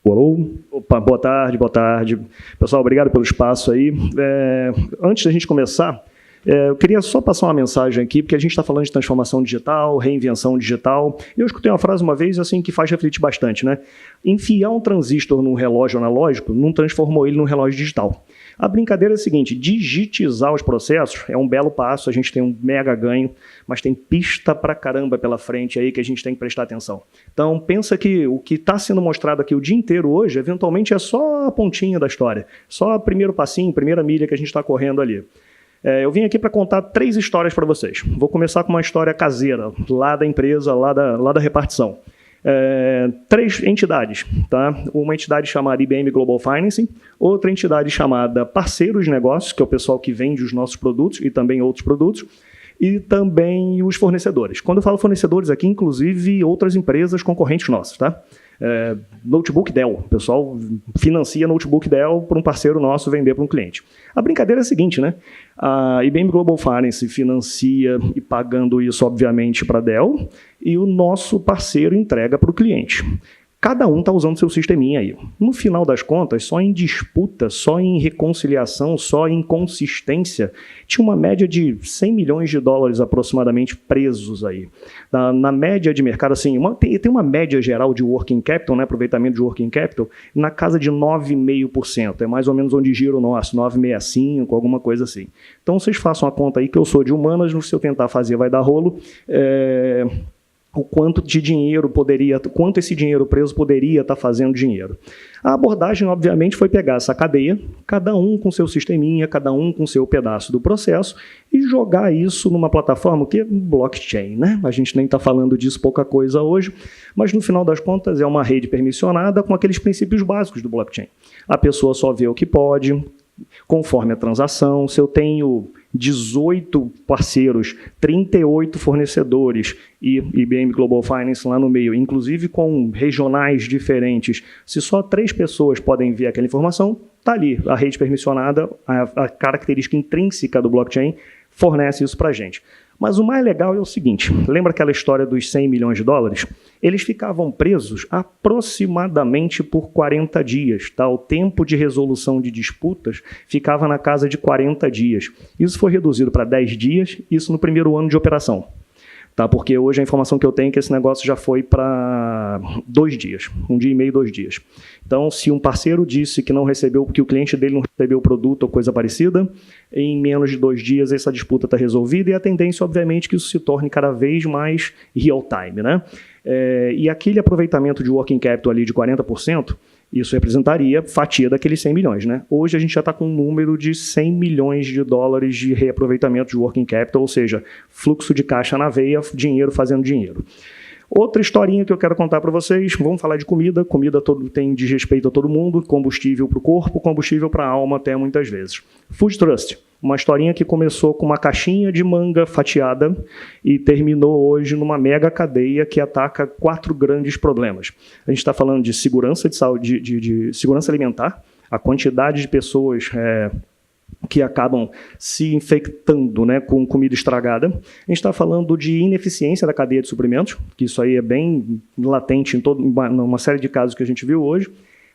Alô? Opa, boa tarde, boa tarde. Pessoal, obrigado pelo espaço aí. Antes da gente começar, eu queria só passar uma mensagem aqui, porque a gente está falando de transformação digital, reinvenção digital. Eu escutei uma frase uma vez assim que faz refletir bastante, né? Enfiar um transistor num relógio analógico não transformou ele num relógio digital. A brincadeira é a seguinte: digitizar os processos é um belo passo, a gente tem um mega ganho, mas tem pista pra caramba pela frente aí que a gente tem que prestar atenção. Então, pensa que o que está sendo mostrado aqui o dia inteiro hoje, eventualmente é só a pontinha da história, só o primeiro passinho, primeira milha que a gente está correndo ali. Eu vim aqui para contar 3 histórias para vocês. Vou começar com uma história caseira, lá da empresa, lá da repartição. 3 entidades, tá? Uma entidade chamada IBM Global Finance, outra entidade chamada Parceiros de Negócios, que é o pessoal que vende os nossos produtos e também outros produtos, e também os fornecedores. Quando eu falo fornecedores aqui, inclusive outras empresas concorrentes nossas, tá? Notebook Dell. O pessoal financia notebook Dell para um parceiro nosso vender para um cliente. A brincadeira é a seguinte, né? A IBM Global Finance financia e pagando isso, obviamente, para a Dell, e o nosso parceiro entrega para o cliente. Cada um está usando seu sisteminha aí. No final das contas, só em disputa, só em reconciliação, só em consistência, tinha uma média de $100 milhões aproximadamente presos aí. Na média de mercado, assim, tem uma média geral de working capital, né, aproveitamento de working capital, na casa de 9,5%. É mais ou menos onde gira o nosso, 9,65%, alguma coisa assim. Então, vocês façam a conta aí, que eu sou de humanas, se eu tentar fazer vai dar rolo. O quanto de dinheiro quanto esse dinheiro preso poderia estar fazendo dinheiro. A abordagem, obviamente, foi pegar essa cadeia, cada um com seu sisteminha, cada um com seu pedaço do processo, e jogar isso numa plataforma que é blockchain, né? A gente nem está falando disso pouca coisa hoje, mas no final das contas é uma rede permissionada com aqueles princípios básicos do blockchain. A pessoa só vê o que pode, conforme a transação. Se eu tenho 18 parceiros, 38 fornecedores e IBM Global Finance lá no meio, inclusive com regionais diferentes, se só 3 pessoas podem ver aquela informação, está ali a rede permissionada, a característica intrínseca do blockchain fornece isso para a gente. Mas o mais legal é o seguinte: lembra aquela história dos $100 milhões? Eles ficavam presos aproximadamente por 40 dias. Tá? O tempo de resolução de disputas ficava na casa de 40 dias. Isso foi reduzido para 10 dias, isso no primeiro ano de operação. Tá? Porque hoje a informação que eu tenho é que esse negócio já foi para 2 dias, 1 dia e meio, 2 dias. Então, se um parceiro disse que não recebeu, que o cliente dele não recebeu o produto ou coisa parecida, em menos de 2 dias essa disputa está resolvida, e a tendência, obviamente, que isso se torne cada vez mais real time, né? E aquele aproveitamento de working capital ali de 40%, isso representaria fatia daqueles 100 milhões, né? Hoje a gente já está com um número de $100 milhões de reaproveitamento de working capital, ou seja, fluxo de caixa na veia, dinheiro fazendo dinheiro. Outra historinha que eu quero contar para vocês, vamos falar de comida. Comida tem de respeito a todo mundo, combustível para o corpo, combustível para a alma até muitas vezes. Food Trust, uma historinha que começou com uma caixinha de manga fatiada e terminou hoje numa mega cadeia que ataca 4 grandes problemas. A gente está falando de segurança de saúde, de segurança alimentar, a quantidade de pessoas que acabam se infectando, né, com comida estragada. A gente está falando de ineficiência da cadeia de suprimentos, que isso aí é bem latente em uma série de casos que a gente viu hoje.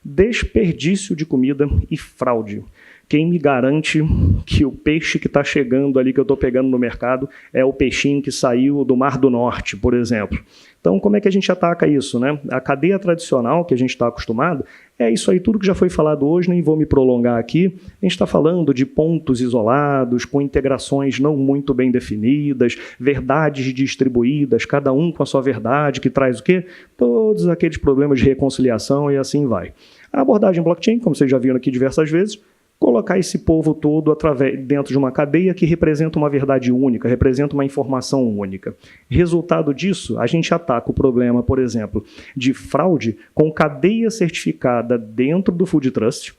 Desperdício de comida e fraude. Quem me garante que o peixe que está chegando ali, que eu estou pegando no mercado, é o peixinho que saiu do Mar do Norte, por exemplo? Então, como é que a gente ataca isso, né? A cadeia tradicional que a gente está acostumado é isso aí, tudo que já foi falado hoje, nem vou me prolongar aqui. A gente está falando de pontos isolados, com integrações não muito bem definidas, verdades distribuídas, cada um com a sua verdade, que traz o quê? Todos aqueles problemas de reconciliação e assim vai. A abordagem blockchain, como vocês já viram aqui diversas vezes, colocar esse povo todo dentro de uma cadeia que representa uma verdade única, representa uma informação única. Resultado disso, a gente ataca o problema, por exemplo, de fraude com cadeia certificada dentro do Food Trust,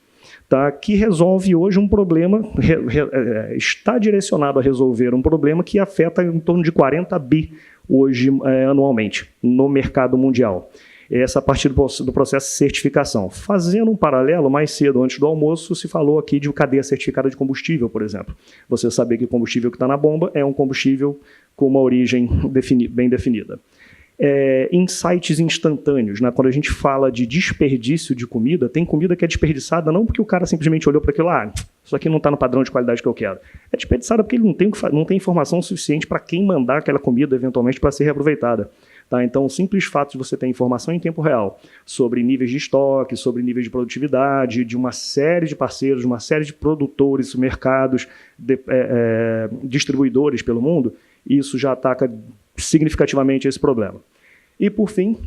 tá, que resolve hoje um problema, está direcionado a resolver um problema que afeta em torno de 40 bi hoje anualmente no mercado mundial. Essa a partir do processo de certificação. Fazendo um paralelo, mais cedo, antes do almoço, se falou aqui de cadeia certificada de combustível, por exemplo. Você saber que o combustível que está na bomba é um combustível com uma origem bem definida. insights instantâneos, né? Quando a gente fala de desperdício de comida, tem comida que é desperdiçada não porque o cara simplesmente olhou para aquilo, isso aqui não está no padrão de qualidade que eu quero. É desperdiçada porque ele não tem informação suficiente para quem mandar aquela comida eventualmente para ser reaproveitada. Tá? Então, o simples fato de você ter informação em tempo real sobre níveis de estoque, sobre níveis de produtividade, de uma série de parceiros, uma série de produtores, mercados, distribuidores pelo mundo, isso já ataca significativamente esse problema. E, por fim,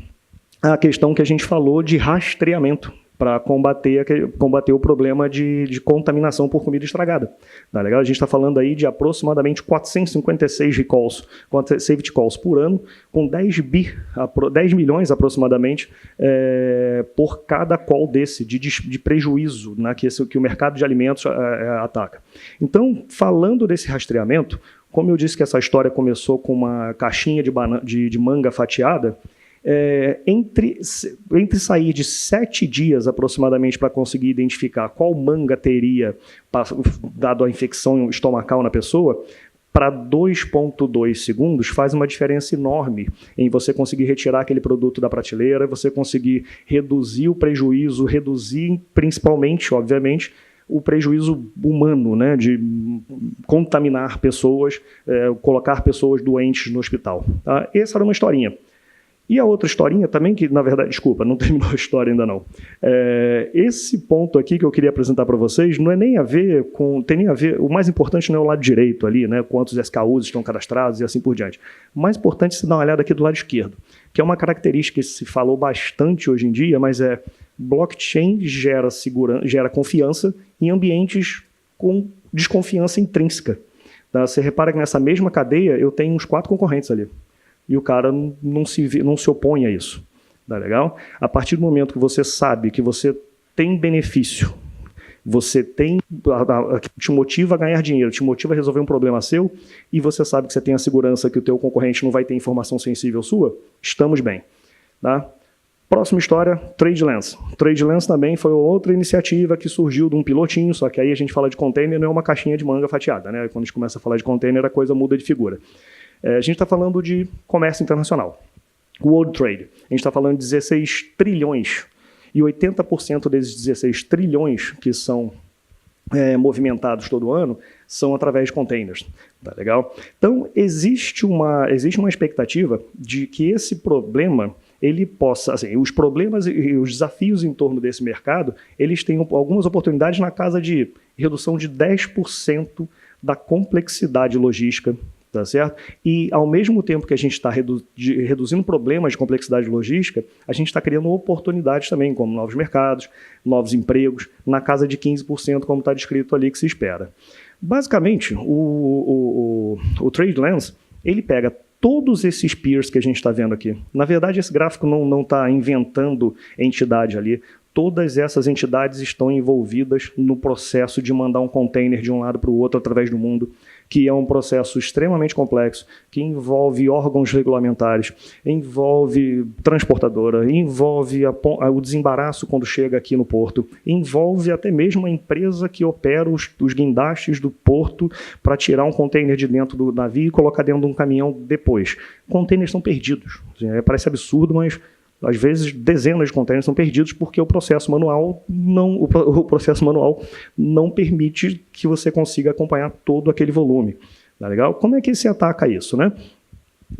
a questão que a gente falou de rastreamento para combater o problema de contaminação por comida estragada. Tá legal? A gente está falando aí de aproximadamente 456 recalls, safety calls por ano, com 10 milhões aproximadamente por cada call desse, de prejuízo, né, que o mercado de alimentos ataca. Então, falando desse rastreamento, como eu disse que essa história começou com uma caixinha de manga fatiada, entre sair de 7 dias aproximadamente para conseguir identificar qual manga teria dado a infecção estomacal na pessoa, para 2,2 segundos faz uma diferença enorme em você conseguir retirar aquele produto da prateleira, você conseguir reduzir o prejuízo, reduzir principalmente, obviamente, o prejuízo humano, né, de contaminar pessoas, colocar pessoas doentes no hospital. Tá? Essa era uma historinha. E a outra historinha também, que na verdade, desculpa, não terminou a história ainda não. Esse ponto aqui que eu queria apresentar para vocês não é nem a ver com, tem nem a ver, o mais importante não é o lado direito ali, né, quantos SKUs estão cadastrados e assim por diante. O mais importante é você dar uma olhada aqui do lado esquerdo, que é uma característica que se falou bastante hoje em dia, mas blockchain gera confiança em ambientes com desconfiança intrínseca. Tá? Você repara que nessa mesma cadeia eu tenho uns 4 concorrentes ali. E o cara não se opõe a isso. Tá legal? A partir do momento que você sabe que você tem benefício, você te motiva a ganhar dinheiro, te motiva a resolver um problema seu, e você sabe que você tem a segurança que o teu concorrente não vai ter informação sensível sua, estamos bem. Tá? Próxima história, TradeLens. TradeLens também foi outra iniciativa que surgiu de um pilotinho, só que aí a gente fala de container, não é uma caixinha de manga fatiada. Né? Quando a gente começa a falar de container, a coisa muda de figura. A gente está falando de comércio internacional, World Trade. A gente está falando de 16 trilhões, e 80% desses 16 trilhões que são movimentados todo ano são através de containers. Tá legal? Então, existe uma expectativa de que esse problema ele possa, assim, os problemas e os desafios em torno desse mercado, eles têm algumas oportunidades na casa de redução de 10% da complexidade logística, tá certo? E, ao mesmo tempo que a gente está reduzindo problemas de complexidade logística, a gente está criando oportunidades também, como novos mercados, novos empregos, na casa de 15%, como está descrito ali, que se espera. Basicamente, o TradeLens, ele pega todos esses peers que a gente está vendo aqui. Na verdade, esse gráfico não está inventando entidade ali. Todas essas entidades estão envolvidas no processo de mandar um container de um lado para o outro através do mundo, que é um processo extremamente complexo, que envolve órgãos regulamentares, envolve transportadora, envolve o desembaraço quando chega aqui no porto, envolve até mesmo a empresa que opera os guindastes do porto para tirar um container de dentro do navio e colocar dentro de um caminhão depois. Containers estão perdidos. Parece absurdo, mas às vezes dezenas de containers são perdidos porque o processo manual não permite que você consiga acompanhar todo aquele volume. Tá legal? Como é que se ataca isso, né?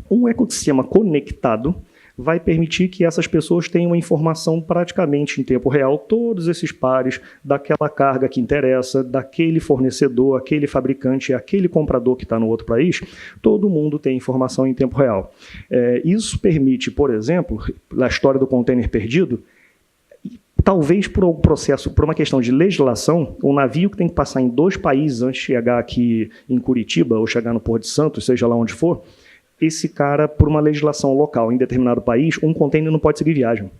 Um ecossistema conectado vai permitir que essas pessoas tenham uma informação praticamente em tempo real, todos esses pares daquela carga que interessa, daquele fornecedor, aquele fabricante, aquele comprador que está no outro país, todo mundo tem informação em tempo real. Isso permite, por exemplo, na história do container perdido, talvez por uma questão de legislação, um navio que tem que passar em 2 países antes de chegar aqui em Curitiba ou chegar no Porto de Santos, seja lá onde for, esse cara, por uma legislação local em determinado país, um container não pode seguir viagem.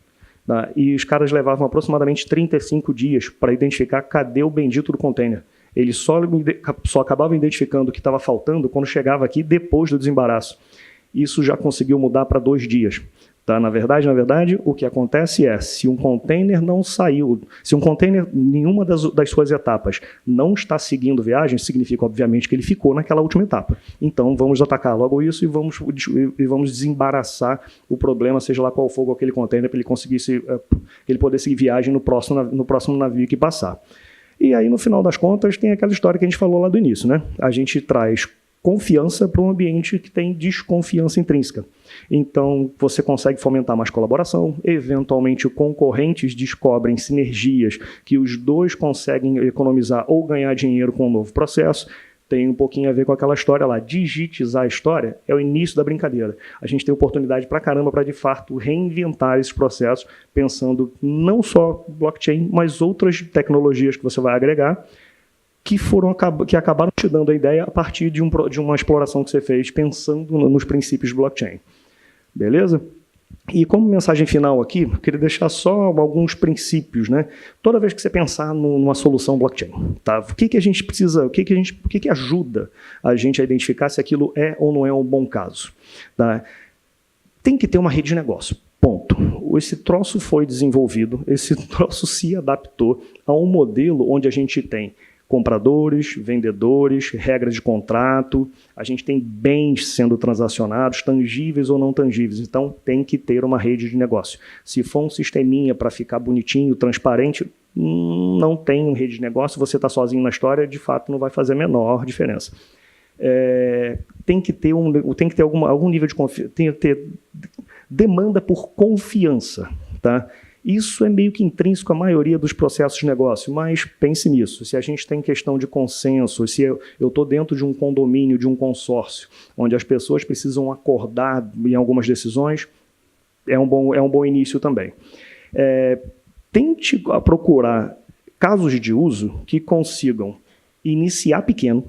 Tá? E os caras levavam aproximadamente 35 dias para identificar cadê o bendito do container. Eles só acabavam identificando o que estava faltando quando chegava aqui depois do desembaraço. Isso já conseguiu mudar para 2 dias. Tá? Na verdade, o que acontece é, se um container não saiu, se um container, nenhuma das suas etapas não está seguindo viagem, significa, obviamente, que ele ficou naquela última etapa. Então, vamos atacar logo isso e vamos desembaraçar o problema, seja lá qual for aquele container, para ele poder seguir viagem no próximo navio que passar. E aí, no final das contas, tem aquela história que a gente falou lá do início, né? A gente traz confiança para um ambiente que tem desconfiança intrínseca. Então, você consegue fomentar mais colaboração, eventualmente concorrentes descobrem sinergias que os dois conseguem economizar ou ganhar dinheiro com o novo processo. Tem um pouquinho a ver com aquela história lá. Digitizar a história é o início da brincadeira. A gente tem oportunidade pra caramba para, de fato, reinventar esses processos, pensando não só blockchain, mas outras tecnologias que você vai agregar, que acabaram te dando a ideia a partir de uma exploração que você fez pensando nos princípios de blockchain. Beleza? E como mensagem final aqui, eu queria deixar só alguns princípios, né? Toda vez que você pensar numa solução blockchain, tá? O que a gente precisa, o que ajuda a gente a identificar se aquilo é ou não é um bom caso, tá? Tem que ter uma rede de negócio. Ponto. Esse troço foi desenvolvido, esse troço se adaptou a um modelo onde a gente tem compradores, vendedores, regras de contrato, a gente tem bens sendo transacionados, tangíveis ou não tangíveis, então tem que ter uma rede de negócio. Se for um sisteminha para ficar bonitinho, transparente, não tem uma rede de negócio, você está sozinho na história, de fato não vai fazer a menor diferença. Tem que ter algum nível de confiança, tem que ter demanda por confiança, tá? Isso é meio que intrínseco à maioria dos processos de negócio, mas pense nisso. Se a gente tem questão de consenso, se eu estou dentro de um condomínio, de um consórcio, onde as pessoas precisam acordar em algumas decisões, é um bom início também. Tente procurar casos de uso que consigam iniciar pequeno,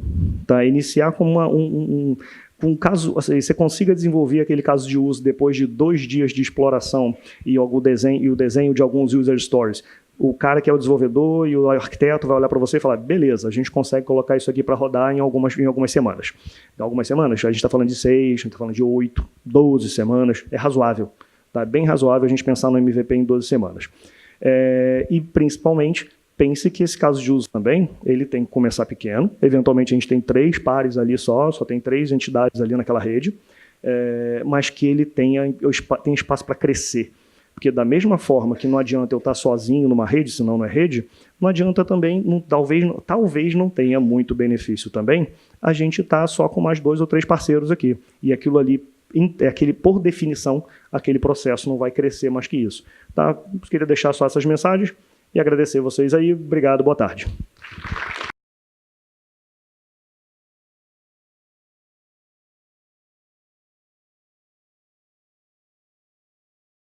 tá? Iniciar com um caso, assim, você consiga desenvolver aquele caso de uso depois de 2 dias de exploração e o desenho de alguns user stories. O cara que é o desenvolvedor e o arquiteto vai olhar para você e falar, beleza, a gente consegue colocar isso aqui para rodar em algumas semanas. Em algumas semanas, a gente está falando de 6, a gente está falando de 8, 12 semanas, é razoável. Tá? É bem razoável a gente pensar no MVP em 12 semanas. E, principalmente, pense que esse caso de uso também, ele tem que começar pequeno. Eventualmente, a gente tem 3 pares ali só tem 3 entidades ali naquela rede, mas que ele tem espaço para crescer. Porque da mesma forma que não adianta eu estar sozinho numa rede, senão não é rede, não adianta também, talvez não tenha muito benefício também, a gente estar só com mais 2 ou 3 parceiros aqui. E aquilo ali, por definição, aquele processo não vai crescer mais que isso. Tá? Queria deixar só essas mensagens. E agradecer vocês aí. Obrigado, boa tarde.